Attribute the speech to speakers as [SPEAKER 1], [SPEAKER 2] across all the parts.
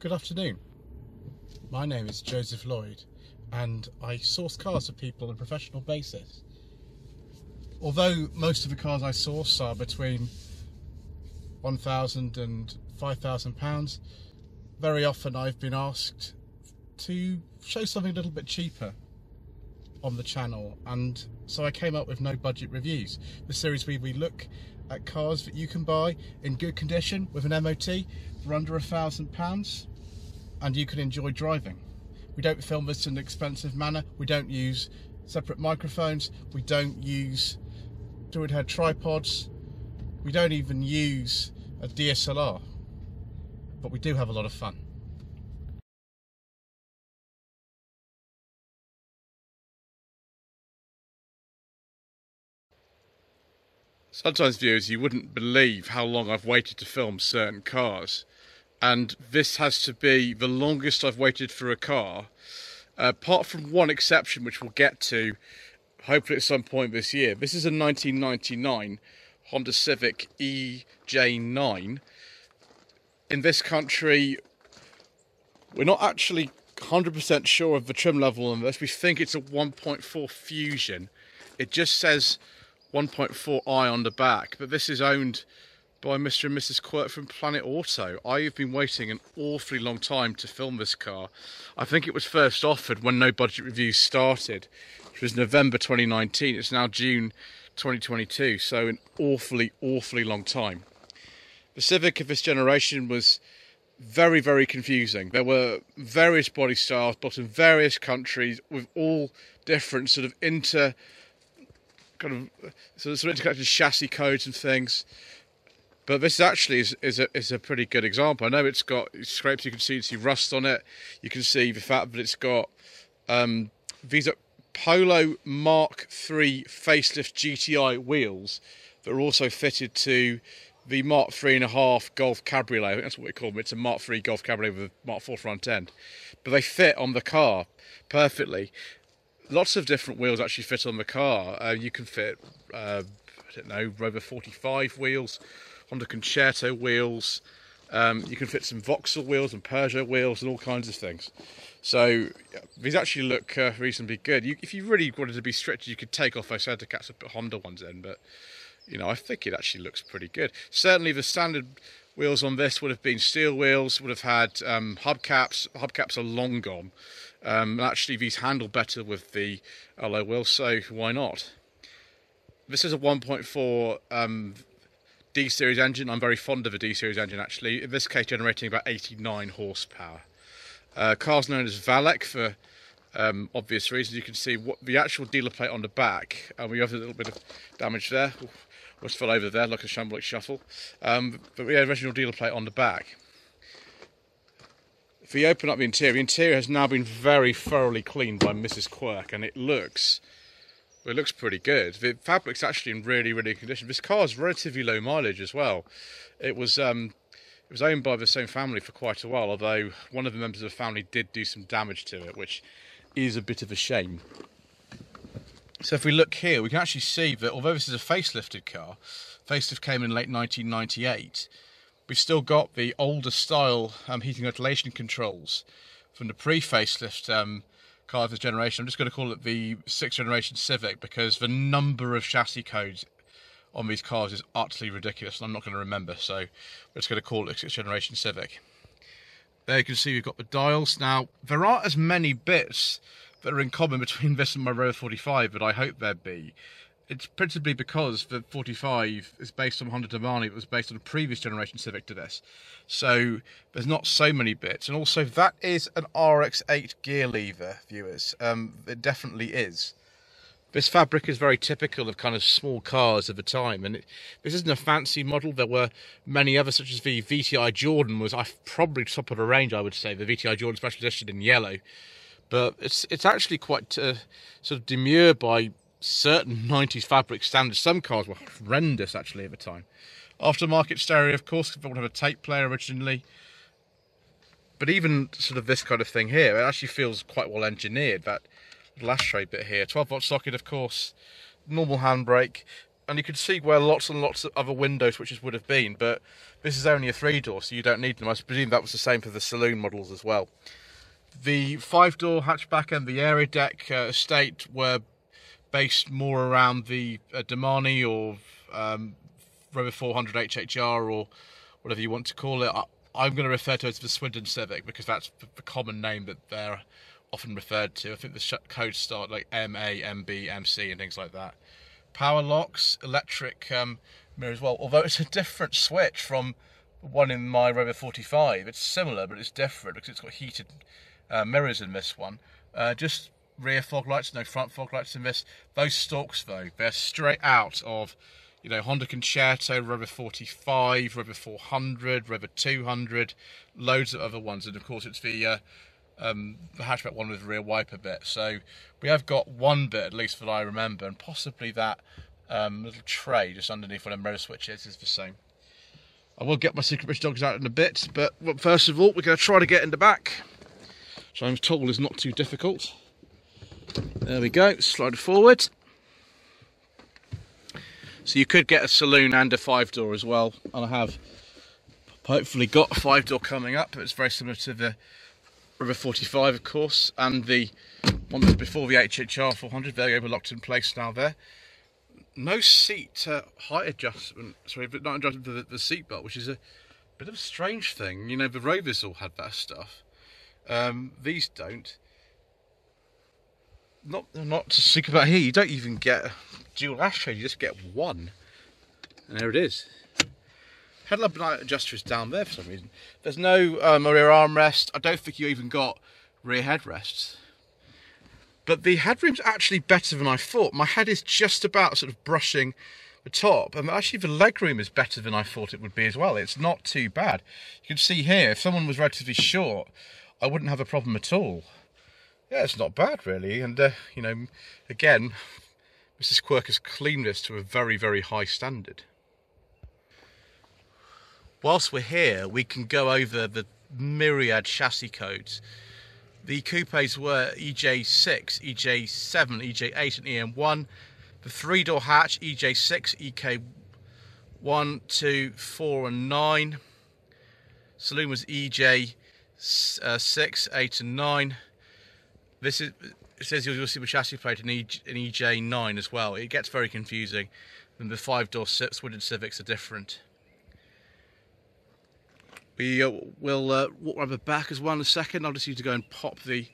[SPEAKER 1] Good afternoon. My name is Joseph Lloyd and I source cars for people on a professional basis. Although most of the cars I source are between £1,000 and £5,000, very often I've been asked to show something a little bit cheaper on the channel, and so I came up with No Budget Reviews, the series where we look at cars that you can buy in good condition with an MOT for under £1,000 and you can enjoy driving. We don't film this in an expensive manner, we don't use separate microphones, we don't use dual head tripods, we don't even use a DSLR, but we do have a lot of fun. Sometimes, viewers, you wouldn't believe how long I've waited to film certain cars, and this has to be the longest I've waited for a car, apart from one exception which we'll get to hopefully at some point this year. This is a 1999 Honda Civic EJ9. In this country, we're not actually 100% sure of the trim level on this. We think it's a 1.4 Fusion. It just says 1.4i on the back, but this is owned by Mr and Mrs Quirk from Planetauto. I've been waiting an awfully long time to film this car. I think it was first offered when No Budget Reviews started, which was November 2019. It's now June 2022, so an awfully long time. The Civic of this generation was very confusing. There were various body styles built in various countries with all different sort of interconnected chassis codes and things. But this actually is a pretty good example. I know it's got scrapes, you can see rust on it. You can see the fact that it's got these are Polo Mark III facelift GTI wheels that are also fitted to the Mark 3.5 Golf Cabriolet. I think that's what we call them. It's a Mark 3 Golf Cabriolet with a Mark 4 front end. But they fit on the car perfectly. Lots of different wheels actually fit on the car. You can fit, I don't know, Rover 45 wheels, Honda Concerto wheels. You can fit some Vauxhall wheels and Peugeot wheels and all kinds of things. So these actually look reasonably good. If you really wanted to be strict, you could take off those center caps and put Honda ones in, but you know, I think it actually looks pretty good. Certainly the standard wheels on this would have been steel wheels, would have had hubcaps. Hubcaps are long gone. Actually these handle better with the alloy wheels, so why not? This is a 1.4 D-series engine. I'm very fond of a D-series engine actually, in this case generating about 89 horsepower. Car's known as Valek for obvious reasons. You can see what the actual dealer plate on the back, and we have a little bit of damage there. Was fell over there like a shambolic shuffle. But we have the original dealer plate on the back. If we open up the interior has now been very thoroughly cleaned by Mrs Quirk, and it looks pretty good. The fabric's actually in really good condition. This car is relatively low mileage as well. It was owned by the same family for quite a while, although one of the members of the family did do some damage to it, which is a bit of a shame. So if we look here, we can actually see that although this is a facelifted car, facelift came in late 1998, we've still got the older style heating and ventilation controls from the pre-facelift car of this generation. I'm just going to call it the 6th generation Civic because the number of chassis codes on these cars is utterly ridiculous and I'm not going to remember, so we're just going to call it a 6th generation Civic. There you can see we've got the dials. Now, there aren't as many bits that are in common between this and my Rover 45 but I hope there'd be. It's principally because the 45 is based on Honda Domani, it was based on a previous generation Civic to this. So there's not so many bits. And also that is an RX-8 gear lever, viewers. It definitely is. This fabric is very typical of kind of small cars of the time, and this isn't a fancy model. There were many others, such as the VTI Jordan was probably top of the range, I would say, the VTI Jordan Special Edition in yellow. But it's actually quite sort of demure by certain 90s fabric standards. Some cars were horrendous actually at the time. Aftermarket stereo, of course, if I would have a tape player originally. But even sort of this kind of thing here, it actually feels quite well engineered. That little ashtray bit here, 12-volt socket, of course, normal handbrake. and you can see where lots and lots of other window switches would have been, but this is only a 3-door, so you don't need them. I presume that was the same for the saloon models as well. The 5-door hatchback and the area deck estate were based more around the Damani or Rover 400 HHR or whatever you want to call it. I'm going to refer to it as the Swindon Civic because that's the common name that they're often referred to. I think the codes start like MA, MB, MC and things like that. Power locks, electric mirror as well, although it's a different switch from the one in my Rover 45. It's similar, but it's different because it's got heated mirrors in this one. Just rear fog lights, no front fog lights in this. Those stalks though, they're straight out of, you know, Honda Concerto, Rover 45, Rover 400, Rover 200, loads of other ones, and of course it's the hatchback one with the rear wiper bit. So we have got one bit, at least that I remember, and possibly that little tray just underneath one of the mirror switches is the same. I will get my secret bridge dogs out in a bit, but first of all we're going to try to get in the back, which I'm told is not too difficult. There we go, slide it forward. So you could get a saloon and a 5-door as well, and I have hopefully got a 5-door coming up. It's very similar to the Rover 45 of course, and the one that was before the HHR 400. There you go, locked in place now there. No seat height adjustment, sorry, but not adjustment for the seat belt, which is a bit of a strange thing. You know, the Rovers all had that stuff. These don't. Not to speak about here, you don't even get a dual ashtray, you just get one. And there it is. Headlamp light adjuster is down there for some reason. There's no rear armrest. I don't think you even got rear headrests. But the headroom's actually better than I thought. My head is just about sort of brushing the top. And actually the legroom is better than I thought it would be as well. It's not too bad. You can see here, if someone was relatively short, I wouldn't have a problem at all. Yeah, it's not bad really, and you know, again, Mrs Quirk has cleaned this to a very, very high standard. Whilst we're here, we can go over the myriad chassis codes. The coupes were EJ6, EJ7, EJ8 and EM1. The 3-door hatch, EJ6, EK1, 2, 4 and 9. Saloon was EJ6, 8 and 9. This is, it says you'll see the chassis plate in EJ9 as well. It gets very confusing, and the 5-door Swindon Civics are different. We will walk around the back as well in a second. I'll just need to go and pop the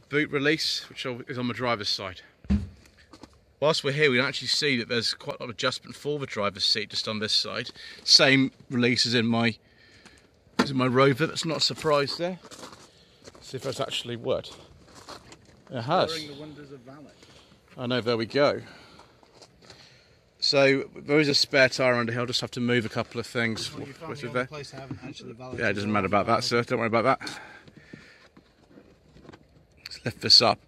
[SPEAKER 1] boot release, which is on the driver's side. Whilst we're here, we can actually see that there's quite a lot of adjustment for the driver's seat just on this side. Same release as in my Rover. That's not a surprise there. See if that's actually worked. It has.
[SPEAKER 2] The windows of valet.
[SPEAKER 1] I know, there we go. So there is a spare tyre under here. I'll just have to move a couple of things.
[SPEAKER 2] Well,
[SPEAKER 1] what's it there?
[SPEAKER 2] Yeah,
[SPEAKER 1] it doesn't matter about that, sir. Don't worry about that. Let's lift this up.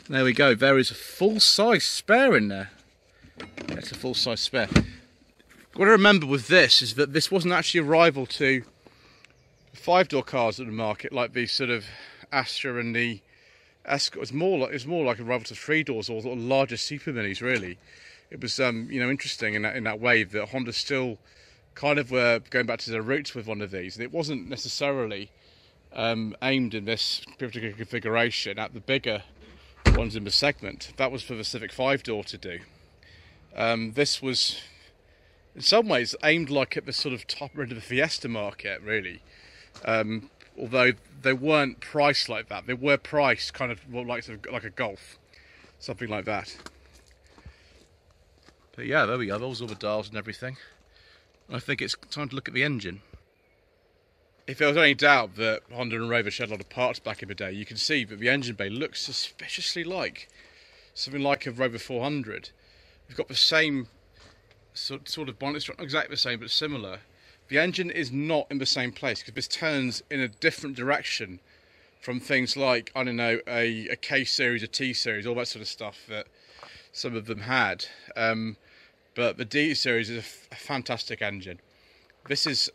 [SPEAKER 1] There we go. There is a full-size spare in there. Yeah, it's a full-size spare. What I remember with this is that this wasn't actually a rival to 5-door cars at the market, like the sort of Astra and the Escort. It was more like a rival to 3-doors or sort of larger super minis, really. It was you know, interesting in that way that Honda still kind of were going back to their roots with one of these, and it wasn't necessarily aimed in this particular configuration at the bigger ones in the segment. That was for the Civic 5-door to do. This was in some ways aimed like at the sort of top end of the Fiesta market, really. Although they weren't priced like that. They were priced kind of more like a Golf, something like that. But yeah, there we go. Those are all the dials and everything. I think it's time to look at the engine. If there was any doubt that Honda and Rover shared a lot of parts back in the day, you can see that the engine bay looks suspiciously like something like a Rover 400. We've got the same sort of bonnet structure, not exactly the same, but similar. The engine is not in the same place because this turns in a different direction from things like, I don't know, a K-series, a T-series, all that sort of stuff that some of them had. But the D-series is a fantastic engine. This is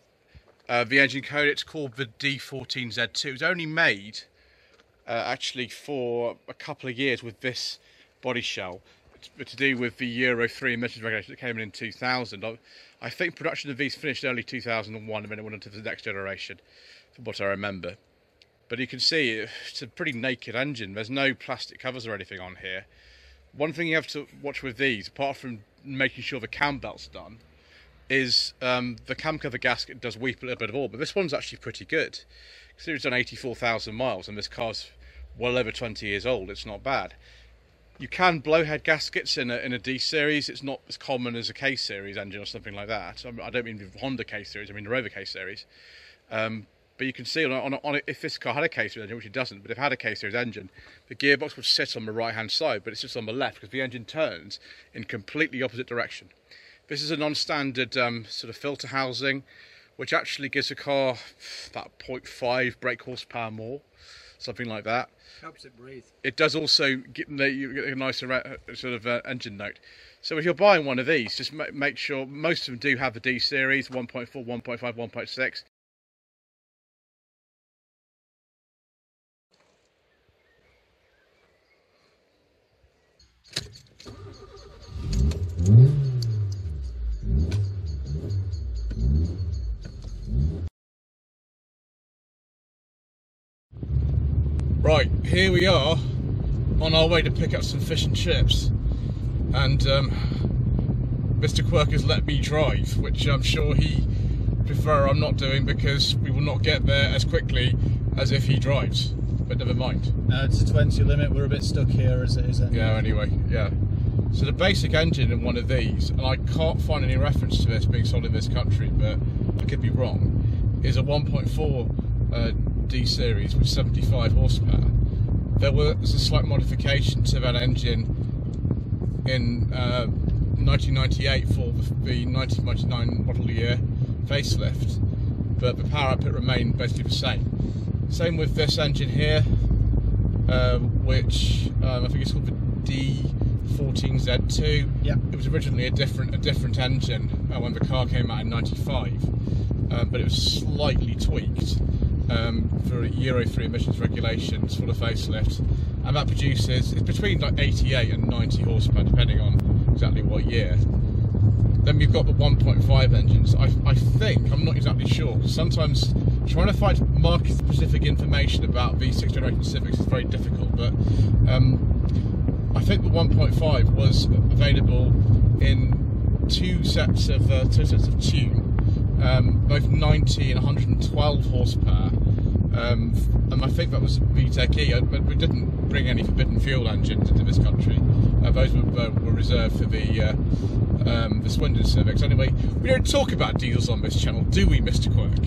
[SPEAKER 1] the engine code. It's called the D14Z2. It was only made actually for a couple of years with this body shell. to do with the Euro 3 emissions regulation that came in 2000. I think production of these finished early 2001, and then it went on to the next generation, from what I remember. But you can see it's a pretty naked engine. There's no plastic covers or anything on here. One thing you have to watch with these, apart from making sure the cam belt's done, is the cam cover gasket does weep a little bit of oil, but this one's actually pretty good. Considering it's done 84,000 miles and this car's well over 20 years old, it's not bad. You can blow head gaskets in a D series. It's not as common as a K series engine or something like that. I don't mean the Honda K series, I mean the Rover K series. But you can see on if this car had a K series engine, which it doesn't, but if it had a K series engine, the gearbox would sit on the right hand side, but it sits on the left because the engine turns in completely opposite direction. This is a non-standard sort of filter housing, which actually gives the car about 0.5 brake horsepower more, something like that.
[SPEAKER 2] Helps it breathe. It
[SPEAKER 1] does also you get a nicer sort of engine note. So if you're buying one of these, just make sure, most of them do have the D series, 1.4, 1.5, 1.6. Right, here we are on our way to pick up some fish and chips, and Mr Quirk has let me drive, which I'm sure he prefer I'm not doing, because we will not get there as quickly as if he drives, but never mind.
[SPEAKER 2] No, it's a 20 limit, we're a bit stuck here as it is anyway.
[SPEAKER 1] Yeah, anyway, yeah. So the basic engine in one of these, and I can't find any reference to this being sold in this country, but I could be wrong, is a 1.4 D series with 75 horsepower. There was a slight modification to that engine in 1998 for the 1999 model year facelift, but the power output remained basically the same. Same with this engine here, which I think it's called the D14Z2.
[SPEAKER 2] Yeah.
[SPEAKER 1] It was originally a different engine when the car came out in '95, but it was slightly tweaked for Euro 3 emissions regulations for the facelift, and that produces, it's between like 88 and 90 horsepower depending on exactly what year. Then we've got the 1.5 engines. I think, I'm not exactly sure, because sometimes trying to find market specific information about V6 generation Civics is very difficult, but I think the 1.5 was available in two sets of tune, both 90 and 112 horsepower, and I think that was VTEC E, but we didn't bring any forbidden fuel engines into this country. Those were reserved for the Swindon Civics. Anyway, we don't talk about diesels on this channel, do we, Mr Quirk?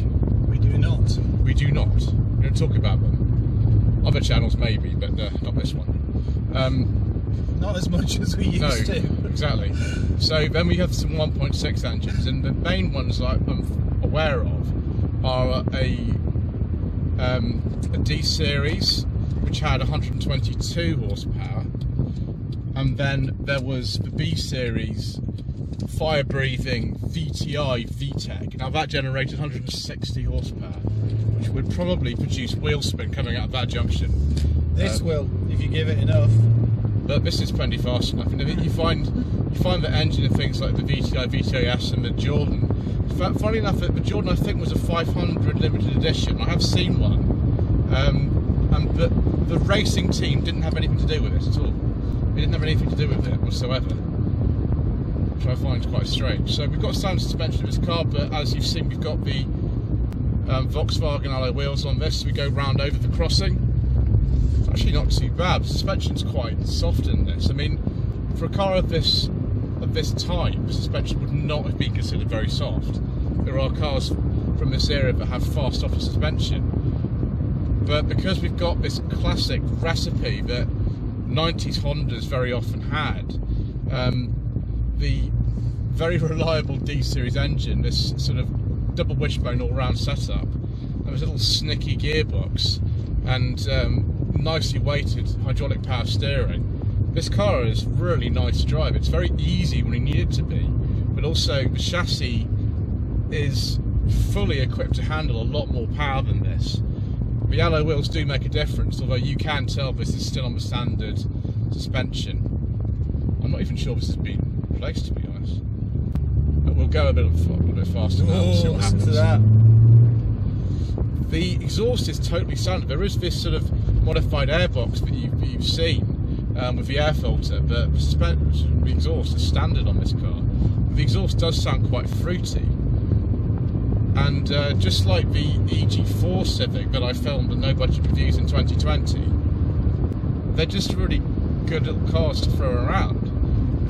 [SPEAKER 2] We do not.
[SPEAKER 1] We do not. We don't talk about them. Other channels maybe, but not this one.
[SPEAKER 2] Not as much as we used to.
[SPEAKER 1] Exactly. So then we have some 1.6 engines, and the main ones I'm aware of are a D series, which had 122 horsepower, and then there was the B series fire-breathing VTI VTEC. Now that generated 160 horsepower, which would probably produce wheel spin coming out of that junction.
[SPEAKER 2] This will, if you give it enough.
[SPEAKER 1] But this is plenty fast enough. And you find the engine in things like the VTI, VTIS, and the Jordan. Funny enough, the Jordan I think was a 500 limited edition. I have seen one, and the racing team didn't have anything to do with it at all. They didn't have anything to do with it whatsoever, which I find quite strange. So we've got standard suspension in this car, but as you've seen, we've got the Volkswagen alloy wheels on this. We go round over the crossing. It's actually not too bad. The suspension's quite soft in this. I mean, for a car of this type, the suspension would not have been considered very soft. There are cars from this era that have far softer suspension, but because we've got this classic recipe that 90s Hondas very often had, the very reliable D series engine, this sort of double wishbone all-round setup, and this little snicky gearbox, and nicely weighted hydraulic power steering. This car is really nice to drive. It's very easy when you need it to be, but also the chassis is fully equipped to handle a lot more power than this. The alloy wheels do make a difference, although you can tell this is still on the standard suspension. I'm not even sure this has been replaced, to be honest. But we'll go a little bit faster now.
[SPEAKER 2] Oh,
[SPEAKER 1] See what
[SPEAKER 2] listen
[SPEAKER 1] happens.
[SPEAKER 2] to that.
[SPEAKER 1] The exhaust is totally standard. There is this sort of modified airbox that you've seen with the air filter, but the exhaust is standard on this car. The exhaust does sound quite fruity. And just like the EG4 Civic that I filmed the no budget reviews in 2020, they're just really good little cars to throw around.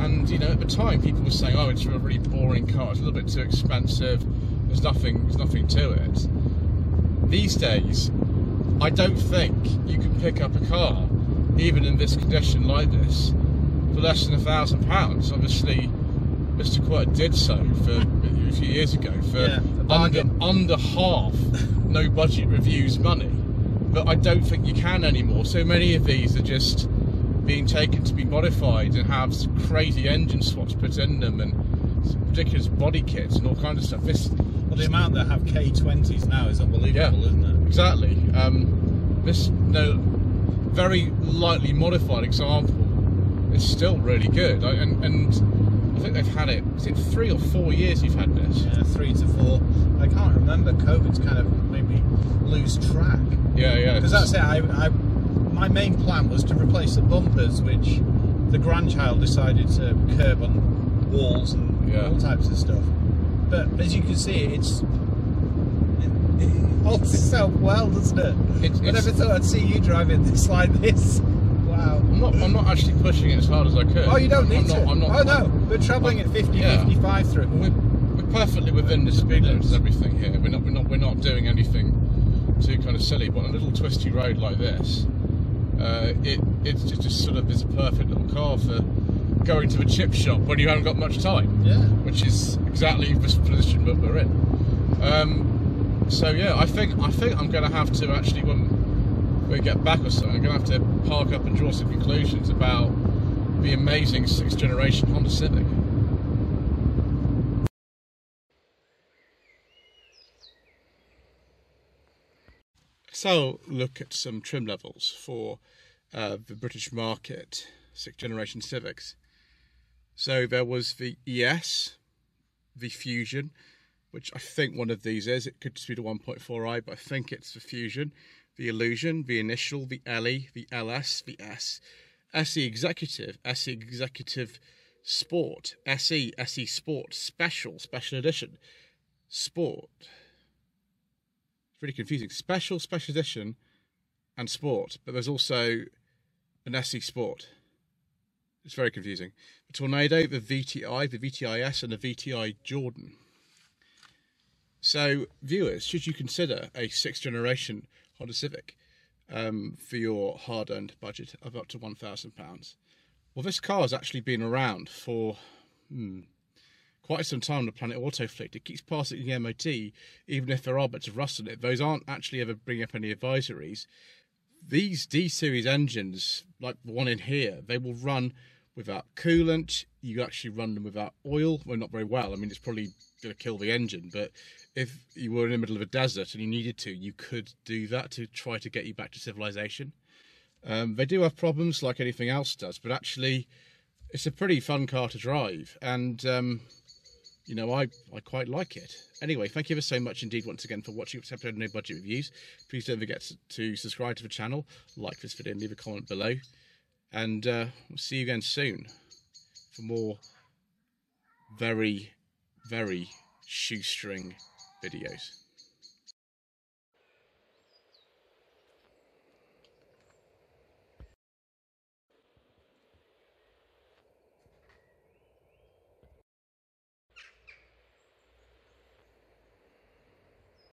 [SPEAKER 1] And you know, at the time people were saying, oh, it's a really boring car, it's a little bit too expensive, there's nothing to it. These days, I don't think you can pick up a car, even in this condition like this, for less than £1,000. Obviously, Mr Quirk did so for a few years ago for under half no budget reviews money. But I don't think you can anymore. So many of these are just being taken to be modified and have crazy engine swaps put in them and ridiculous body kits and all kinds of stuff.
[SPEAKER 2] Well, the amount that have K20s now is unbelievable, isn't it?
[SPEAKER 1] Exactly. This very lightly modified example is still really good, and I think they've had it. Is it 3 or 4 years you've had this?
[SPEAKER 2] Yeah, 3 to 4. I can't remember. COVID's kind of made me lose track.
[SPEAKER 1] Yeah.
[SPEAKER 2] Because that's it. My main plan was to replace the bumpers, which the grandchild decided to curb on walls and all types of stuff. But as you can see, it holds itself well, doesn't it? I never thought I'd see you driving this like this. Wow.
[SPEAKER 1] I'm not actually pushing it as hard as I could.
[SPEAKER 2] Oh, you don't need to.
[SPEAKER 1] I'm not.
[SPEAKER 2] Oh no, we're travelling at 50, 55 through.
[SPEAKER 1] We're perfectly within the speed limits and everything here. We're not doing anything too kind of silly. But on a little twisty road like this, it's just sort of this perfect little car for going to a chip shop when you haven't got much time.
[SPEAKER 2] Yeah.
[SPEAKER 1] Which is exactly the position that we're in. So yeah, I think I'm going to have to actually, when we get back or something, I'm going to have to park up and draw some conclusions about the amazing 6th generation Honda Civic. So look at some trim levels for the British market 6th generation Civics. So there was the ES, the Fusion, which I think one of these is. It could just be the 1.4i, but I think it's the Fusion. The Illusion, the Initial, the LE, the LS, the S, SE Executive, SE Executive Sport, SE, SE Sport, Special Edition, Sport. It's really confusing. Special Edition, and Sport. But there's also an SE Sport. It's very confusing. The Tornado, the VTI, the VTIS, and the VTI Jordan. So, viewers, should you consider a 6th generation Honda Civic for your hard-earned budget of up to £1,000? Well, this car has actually been around for quite some time on the Planetauto fleet. It keeps passing the MOT, even if there are bits of rust on it. Those aren't actually ever bringing up any advisories. These D-series engines, like the one in here, they will run without coolant. You actually run them without oil. Well, not very well. I mean, it's probably going to kill the engine, but if you were in the middle of a desert and you needed to, you could do that to try to get you back to civilization. They do have problems like anything else does, but actually it's a pretty fun car to drive, and you know, I quite like it. Anyway, thank you ever so much indeed once again for watching this episode of No Budget Reviews. Please don't forget to subscribe to the channel, like this video and leave a comment below, and we'll see you again soon for more very, very shoestring videos.